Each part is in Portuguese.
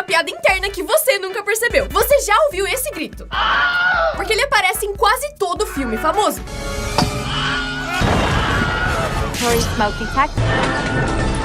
piada interna que você nunca percebeu. Você já ouviu esse grito? Porque ele aparece em quase todo filme famoso.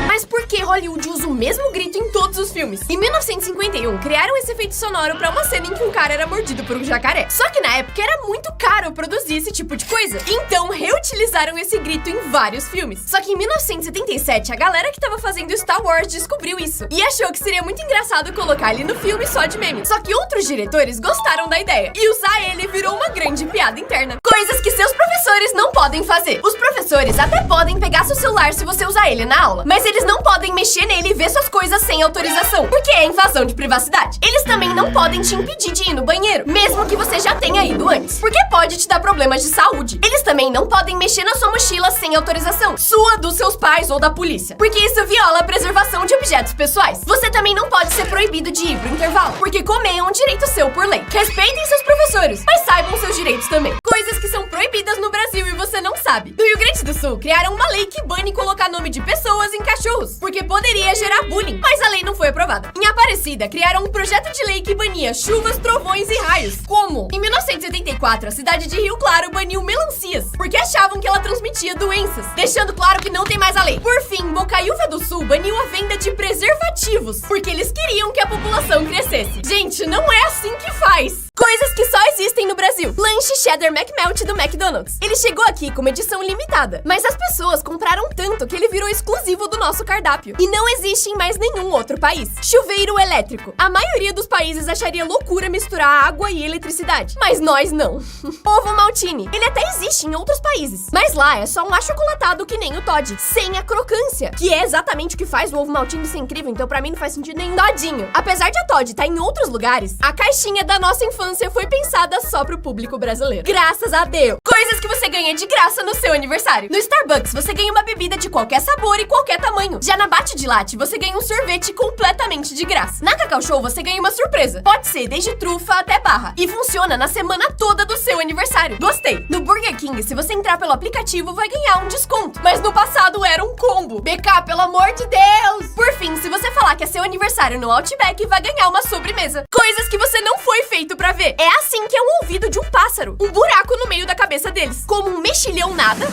Mas por que Hollywood usa o mesmo grito em todos os filmes? Em 1951, criaram esse efeito sonoro pra uma cena em que um cara era mordido por um jacaré. Só que na época era muito caro produzir esse tipo de coisa. Então reutilizaram esse grito em vários filmes. Só que em 1977, a galera que tava fazendo Star Wars descobriu isso. E achou que seria muito engraçado colocar ele no filme só de meme. Só que outros diretores gostaram da ideia. E usar ele virou uma grande piada interna. Coisas que seus professores não podem fazer. Os professores até podem pegar seu celular se você usar ele na aula. Mas eles não podem mexer nele e ver suas coisas sem autorização, porque é invasão de privacidade. Eles também não podem te impedir de ir no banheiro, mesmo que você já tenha ido antes, porque pode te dar problemas de saúde. Eles também não podem mexer na sua mochila sem autorização, sua, dos seus pais ou da polícia, porque isso viola a preservação de objetos pessoais. Você também não pode ser proibido de ir pro intervalo, porque comer é um direito seu por lei. Respeitem seus professores, mas saibam seus direitos também. Coisas que são proibidas no Brasil e você não sabe. No Rio Grande do Sul, criaram uma lei que bane colocar nome de pessoas em cachorros, porque poderia gerar bullying, mas a lei não foi aprovada. Em Aparecida, criaram um projeto de lei que bania chuvas, trovões e raios. Como? Em 1974, a cidade de Rio Claro baniu melancias, porque achavam que ela transmitia doenças, deixando claro que não tem mais a lei. Por fim, Bocaiúva do Sul baniu a venda de preservativos, porque eles queriam que a população crescesse. Gente, não é assim que faz! Coisas que só existem no Brasil. Lanche Cheddar McMelt do McDonald's. Ele chegou aqui com uma edição limitada, mas as pessoas compraram tanto que ele virou exclusivo do nosso cardápio. E não existe em mais nenhum outro país. Chuveiro elétrico. A maioria dos países acharia loucura misturar água e eletricidade, mas nós não. Ovo maltine. Ele até existe em outros países, mas lá é só um achocolatado que nem o Toddy, sem a crocância, que é exatamente o que faz o ovo maltine ser incrível, então pra mim não faz sentido nenhum. Todinho. Apesar de a Toddy estar em outros lugares, a caixinha da nossa infância foi pensada só pro público brasileiro. Graças a Deus! Coisas que você ganha de graça no seu aniversário. No Starbucks, você ganha uma bebida de qualquer sabor e qualquer tamanho. Já na Bate de Latte, você ganha um sorvete completamente de graça. Na Cacau Show, você ganha uma surpresa. Pode ser desde trufa até barra. E funciona na semana toda do seu aniversário. Gostei! No Burger King, se você entrar pelo aplicativo, vai ganhar um desconto. Mas no passado era um combo. BK, pelo amor de Deus! Por fim, se você falar que é seu aniversário no Outback, vai ganhar uma sobremesa. Coisas que você não foi feito pra ver. É assim que é um ouvido de um pássaro. Um buraco no meio da cabeça deles. Como um mexilhão nada.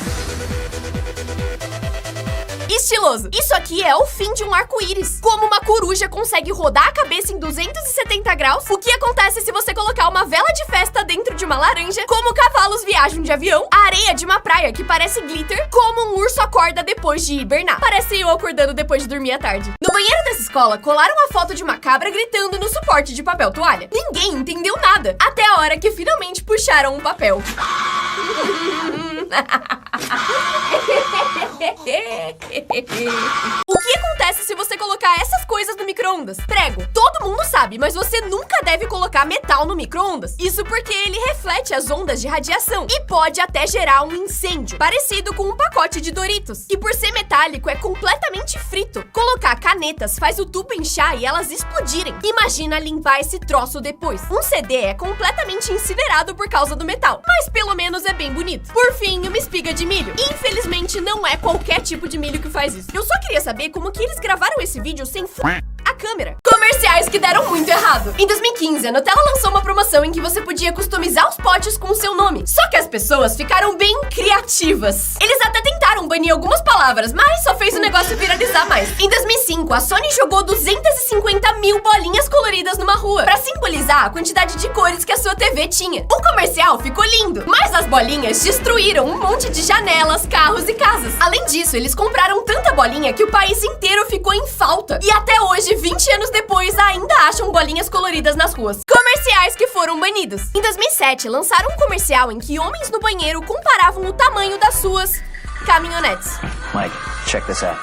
Estiloso. Isso aqui é o fim de um arco-íris. Como uma coruja consegue rodar a cabeça em 270 graus, o que acontece se você colocar uma vela de festa dentro de uma laranja, como cavalos viajam de avião, a areia de uma praia que parece glitter, como um urso acorda depois de hibernar. Parece eu acordando depois de dormir à tarde. No banheiro dessa escola, colaram a foto de uma cabra gritando no suporte de papel toalha. Ninguém entendeu nada, até a hora que finalmente puxaram um papel. O que acontece se você colocar essas coisas no micro-ondas? Prego. Todo mundo sabe, mas você nunca deve colocar metal no micro-ondas. Isso porque ele reflete as ondas de radiação e pode até gerar um incêndio, parecido com um pacote de Doritos, que por ser metálico é completamente frito. Colocar canetas faz o tubo inchar e elas explodirem. Imagina limpar esse troço depois. Um CD é completamente incinerado por causa do metal, mas pelo menos é bem bonito. Por fim, uma espiga de milho. Infelizmente, não é qualquer tipo de milho que faz isso. Eu só queria saber como que eles gravaram esse vídeo sem a câmera. Comerciais que deram muito errado. Em 2015, a Nutella lançou uma promoção em que você podia customizar os potes com o seu nome. Só que as pessoas ficaram bem criativas. Eles até tentaram banir algumas palavras, mas só fez o negócio viralizar mais. Em 2005, a Sony jogou 250 mil bolinhas coloridas numa rua, pra simbolizar a quantidade de cores que a sua TV tinha. O comercial ficou lindo, mas as bolinhas destruíram um monte de janelas, carros e casas. Além disso, eles compraram tanta bolinha que o país inteiro ficou em falta. E até hoje, 20 anos depois, ainda acham bolinhas coloridas nas ruas. Comerciais que foram banidos. Em 2007, lançaram um comercial em que homens no banheiro comparavam o tamanho das suas caminhonetes. Mike, check this out.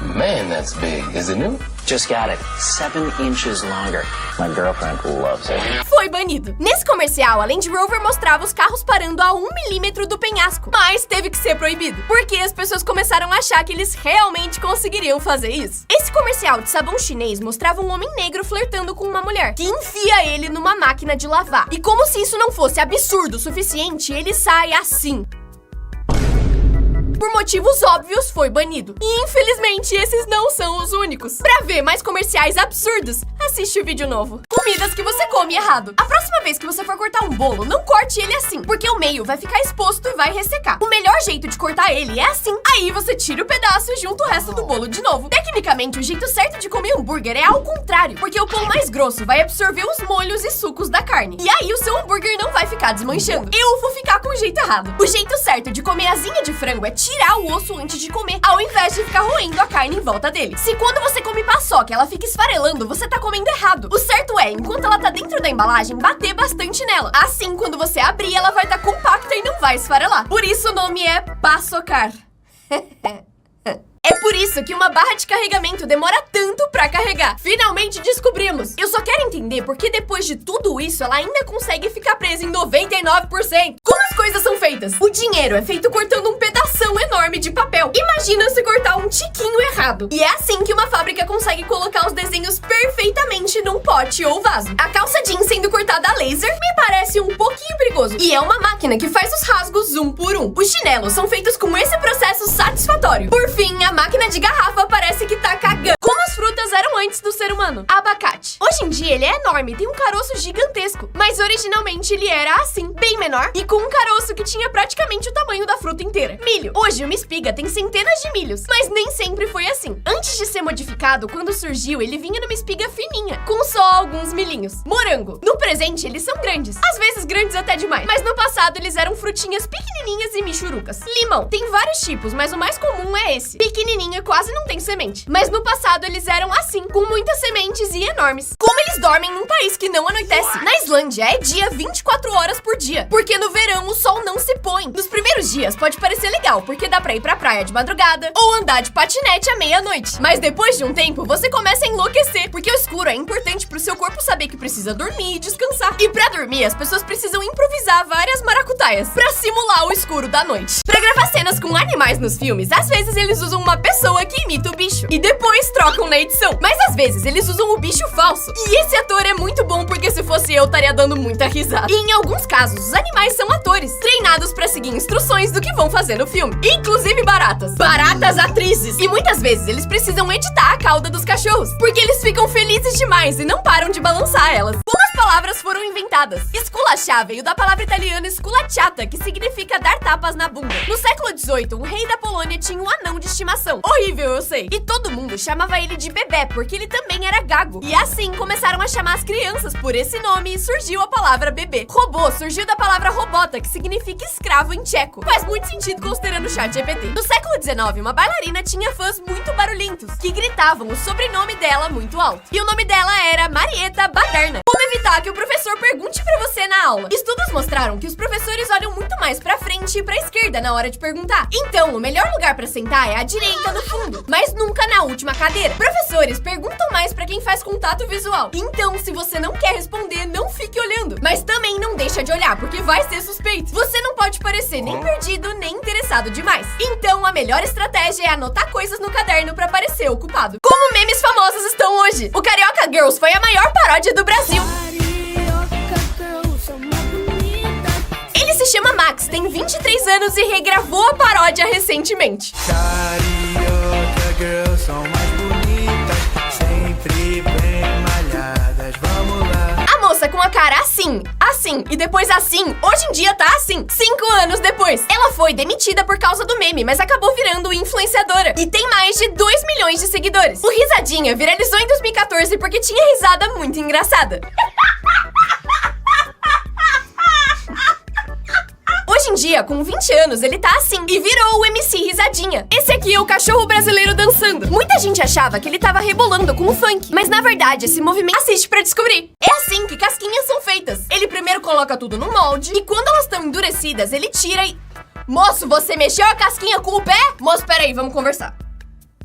Man, that's big. Is it new? Just got it. 7 inches longer. My girlfriend loves it. Foi banido. Nesse comercial, a Land Rover mostrava os carros parando a 1 milímetro do penhasco, mas teve que ser proibido, porque as pessoas começaram a achar que eles realmente conseguiriam fazer isso. Esse comercial de sabão chinês mostrava um homem negro flertando com uma mulher, que enfia ele numa máquina de lavar. E como se isso não fosse absurdo o suficiente, ele sai assim. mundo. Por motivos óbvios, foi banido. E infelizmente, esses não são os únicos. Pra ver mais comerciais absurdos, assiste o vídeo novo. Comidas que você come errado. A próxima vez que você for cortar um bolo, não corte ele assim, porque o meio vai ficar exposto e vai ressecar. O melhor jeito de cortar ele é assim. Aí você tira o pedaço e junta o resto do bolo de novo. Tecnicamente, o jeito certo de comer hambúrguer é ao contrário, porque o pão mais grosso vai absorver os molhos e sucos da carne. E aí o seu hambúrguer não vai ficar desmanchando. Eu vou ficar com o jeito errado. O jeito certo de comer asinha de frango é tirar o osso antes de comer, ao invés de ficar roendo a carne em volta dele. Se quando você come paçoca ela fica esfarelando, você tá comendo errado. O certo é, enquanto ela tá dentro da embalagem, bater bastante nela. Assim, quando você abrir, ela vai estar compacta e não vai esfarelar. Por isso o nome é paçocar. É por isso que uma barra de carregamento demora tanto pra carregar. Finalmente descobrimos! Eu só quero entender por que depois de tudo isso ela ainda consegue ficar presa em 99%. Como as coisas são feitas? O dinheiro é feito cortando um pedação enorme de papel. Imagina se cortar um tiquinho errado. E é assim que uma fábrica consegue colocar os desenhos perfeitamente num pote ou vaso. A calça jeans sendo cortada a laser me parece um pouquinho perigoso. E é uma máquina que faz os rasgos um por um. Os chinelos são feitos com esse processo satisfatório. Por fim, a máquina de garrafa parece que tá cagando. Como as frutas eram antes do ser humano? Abacate. Hoje em dia ele é enorme, tem um caroço gigantesco. Mas originalmente ele era assim, bem menor, e com um caroço que tinha praticamente o tamanho da fruta inteira. Milho. Hoje uma espiga tem centenas de milhos, mas nem sempre foi assim. Antes de ser modificado, quando surgiu, ele vinha numa espiga fininha, com só alguns milhinhos. Morango. No presente eles são grandes, às vezes grandes até demais, mas no passado eles eram frutinhas pequenininhas e michurucas. Limão. Tem vários tipos, mas o mais comum é esse. Pequenininho e quase não tem semente. Mas no passado eles eram assim, com muitas sementes e enormes. Como eles dormem num país que não anoitece? Na Islândia é dia 24 horas por dia, porque no verão o sol não se põe. Nos primeiros dias pode parecer legal, porque dá pra ir pra praia de madrugada ou andar de patinete à meia-noite. Mas depois de um tempo você começa a enlouquecer, porque o escuro é importante pro seu corpo saber que precisa dormir e descansar. E pra dormir as pessoas precisam improvisar várias maracutaias pra simular o escuro da noite. Pra gravar cenas com animais nos filmes, às vezes eles usam uma pessoa que imita o bicho e depois trocam na edição. Mas às vezes eles usam o bicho falso. E esse ator é muito bom, porque se fosse eu, estaria dando muita risada. E em alguns casos, os animais são atores, treinados pra seguir instruções do que vão fazer no filme. Inclusive baratas. Baratas atrizes. E muitas vezes eles precisam editar a cauda dos cachorros, porque eles ficam felizes demais e não param de balançar elas. Como as palavras foram inventadas? Esculachar veio da palavra italiana sculacciata, que significa dar tapas na bunda. No século XVIII, um rei da Polônia tinha um anão de estimação. Horrível, eu sei. E todo mundo chamava ele de bebê, porque ele também era gago. E assim começaram a chamar as crianças por esse nome e surgiu a palavra bebê. Robô surgiu da palavra robota, que significa escravo em tcheco. Faz muito sentido considerando o ChatGPT. No século XIX, uma bailarina tinha fãs muito barulhentos, que gritavam o sobrenome dela muito alto. E o nome dela era Marieta Baderna. Como evitar que o professor pergunte pra você na aula? Estudos mostraram que os professores olham muito mais pra frente e pra esquerda na hora de perguntar. Então, o melhor lugar pra sentar é à direita no fundo, mas nunca na última cadeira. Professores perguntam mais pra quem faz contato visual. Então, se você não quer responder, não fique olhando. Mas também não deixa de olhar, porque vai ser suspeito. Você não pode parecer nem perdido, nem interessado demais. Então, a melhor estratégia é anotar coisas no caderno pra parecer ocupado. Como memes famosos estão hoje? O Carioca Girls foi a maior paródia do Brasil. Ele se chama Max, tem 23 anos e regravou a paródia recentemente. Carioca Girls são mais bonitas, sempre bem malhadas, vamos lá. A moça com a cara assim, e depois assim, hoje em dia tá assim, 5 anos depois. Ela foi demitida por causa do meme, mas acabou virando influenciadora e tem mais de 2 milhões de seguidores. O Risadinha viralizou em 2014 porque tinha risada muito engraçada. Hoje em dia, com 20 anos, ele tá assim e virou o MC Risadinha. Esse aqui é o cachorro brasileiro dançando. Muita gente achava que ele tava rebolando com o funk, mas na verdade esse movimento assiste pra descobrir. É assim que casquinhas são feitas. Ele primeiro coloca tudo no molde e quando elas estão endurecidas, ele tira e... Moço, você mexeu a casquinha com o pé? Moço, peraí, vamos conversar.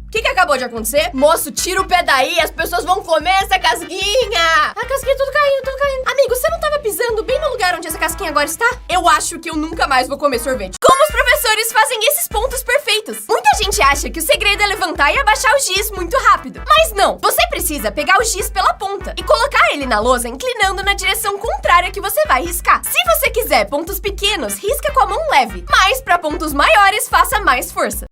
O que acabou de acontecer? Moço, tira o pé daí, as pessoas vão comer essa casquinha. A casquinha tudo caindo, tudo caindo. Amigo, você não tava pisando bem no lugar onde essa casquinha agora está? Eu acho que eu nunca mais vou comer sorvete. Como os professores professores fazem esses pontos perfeitos. Muita gente acha que o segredo é levantar e abaixar o giz muito rápido. Mas não, você precisa pegar o giz pela ponta e colocar ele na lousa inclinando na direção contrária que você vai riscar. Se você quiser pontos pequenos, risca com a mão leve, mas para pontos maiores, faça mais força.